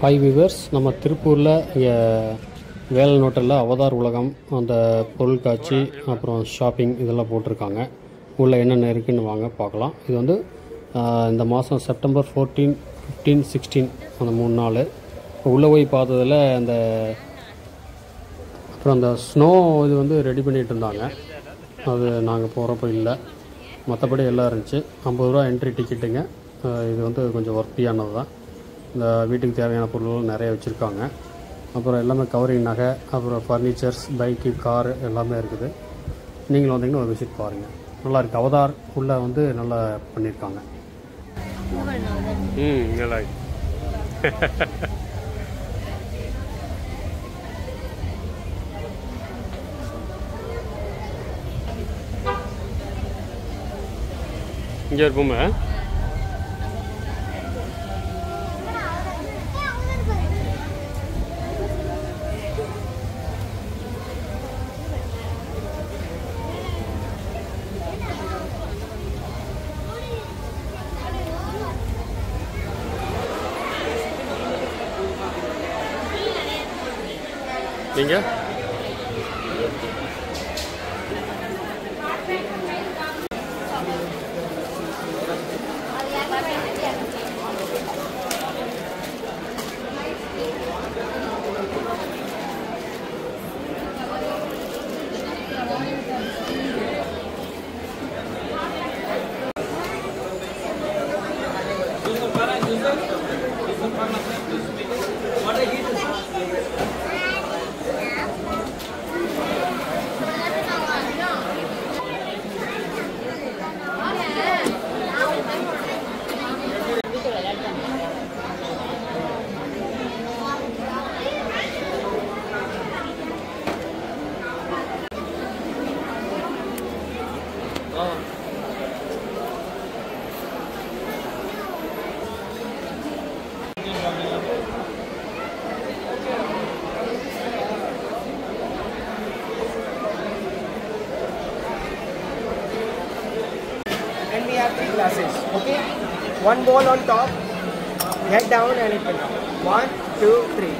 Hi viewers, நம்ம திருப்பூரில் இங்கே வேலன் ஹோட்டலில் அவதார் உலகம் அந்த பொருள் காட்சி அப்புறம் ஷாப்பிங் இதெல்லாம் போட்டிருக்காங்க. உள்ளே என்னென்ன இருக்குதுன்னு வாங்க பார்க்கலாம். இது வந்து இந்த மாதம் செப்டம்பர் 14, 15, 16 அந்த 3 நாள் உள்ளே போய் பார்த்ததில் அப்புறம் அந்த ஸ்னோ இது வந்து ரெடி பண்ணிகிட்டு இருந்தாங்க. அது நாங்கள் போகிறப்ப இல்லை, மற்றபடி எல்லாம் இருந்துச்சு. 50 ரூபா என்ட்ரி டிக்கெட்டுங்க. இது வந்து கொஞ்சம் ஒர்த்தியானது தான். இந்த வீட்டுக்கு தேவையான பொருள்கள் நிறைய வச்சுருக்காங்க. அப்புறம் எல்லாமே கவரிங் நகை, அப்புறம் ஃபர்னிச்சர்ஸ், பைக்கு, காரு எல்லாமே இருக்குது. நீங்களும் வந்தீங்கன்னா ஒரு விசிட் பாருங்கள், நல்லா இருக்குது. அவதார் உள்ளே வந்து நல்லா பண்ணியிருக்காங்க. நல்லா இங்கே இருப்போமே. நீங்கள் and we have 3 glasses. Okay, one bowl on top, head down and it will down. 1, 2, 3.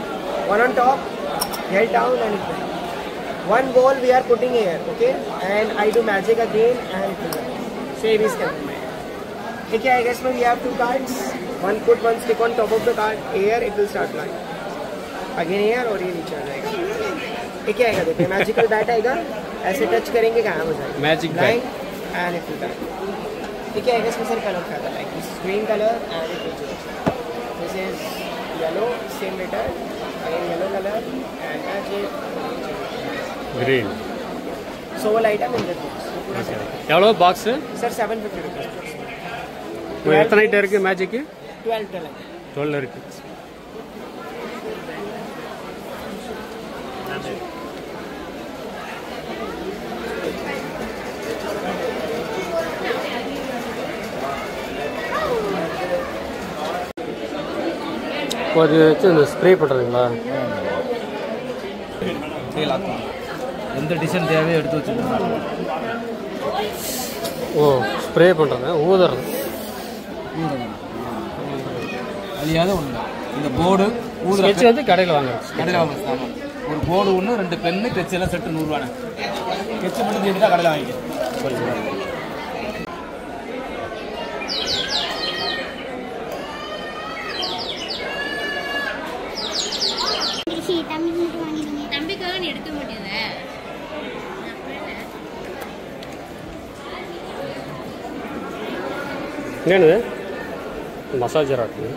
One on top, head down and it will down. One bowl we are putting here. Okay, and I do magic again and it will down. Same is coming. Okay, I guess we have 2 cards. One put one stick on top of the card. Here it will start flying. Again here और ये नीचे आ जाएगा. ये क्या आएगा? देखिए magical bat आएगा. ऐसे टच करेंगे गायब हो जाएगा. Magic bat and it will die. ठीक है, इसमें सर कलर का like this green color and it will change. This is yellow, same letter, again yellow color and magic green. So all item in the box. எவ்வளோ box? Sir 750 rupees. எத்தனை item இருக்குது magic? 12 இருக்குது. அது வச்சு இந்த spray பண்ணுறதுங்களா? எந்த design தேவையோ எடுத்து வச்சுருக்கோம். ஓ, ஸ்ப்ரே பண்ணுறது, ஊதுறது. அழியாத ஒன்று. இந்த போர்டு ஊதுறது வந்து கடையில் வாங்க. ஆமாம். ஒரு போர்டு ஒன்று, 2 பென்னு, டச் எல்லாம் செட்டு 100 ரூபாண்ணே. டச் மட்டும் எடுத்தால் கடையில் வாங்கிக்க. தம்பிக்காக நீ எடுக்க மாட்டேங்க. என்னது மசாஜர் ஆட்டு?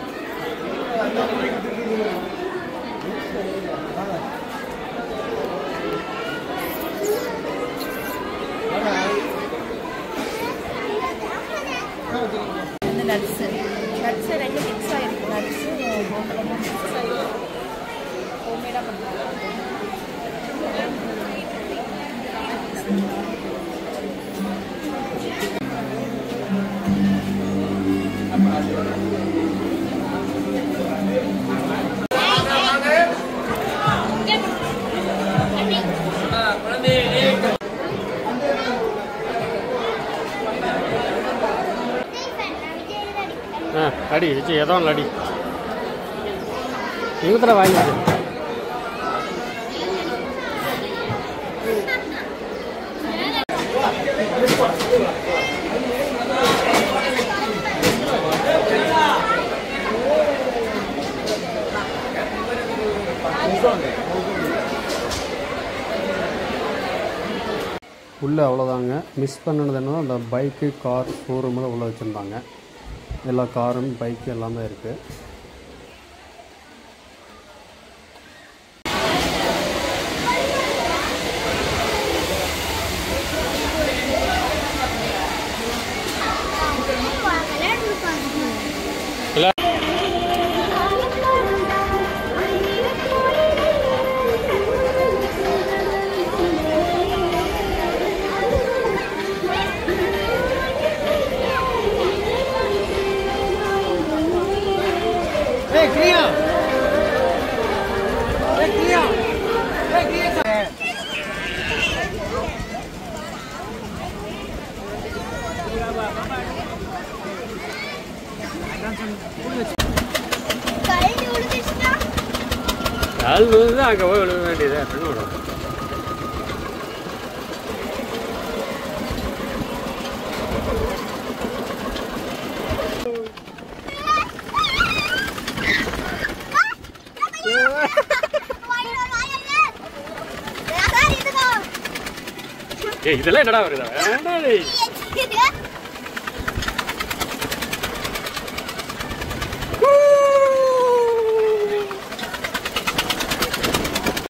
நட்ஸு 2 மிக்ஸ் ஆகிருக்கு. நட்ஸு ஹோம்மேடாக பண்ணுறாங்க. அடி ஏதோ அடி எங்கத்துல வாங்கிட்டு உள்ளே அவ்வளோதாங்க. மிஸ் பண்ணது என்னன்னா அந்த பைக்கு கார் ஷோரூமில் உள்ள வச்சுருந்தாங்க. எல்லா காரும் பைக்கு எல்லாமே இருக்குது. அங்கே போய் விழுக வேண்டியது அப்படின்னு இதெல்லாம் என்னடா வருதா?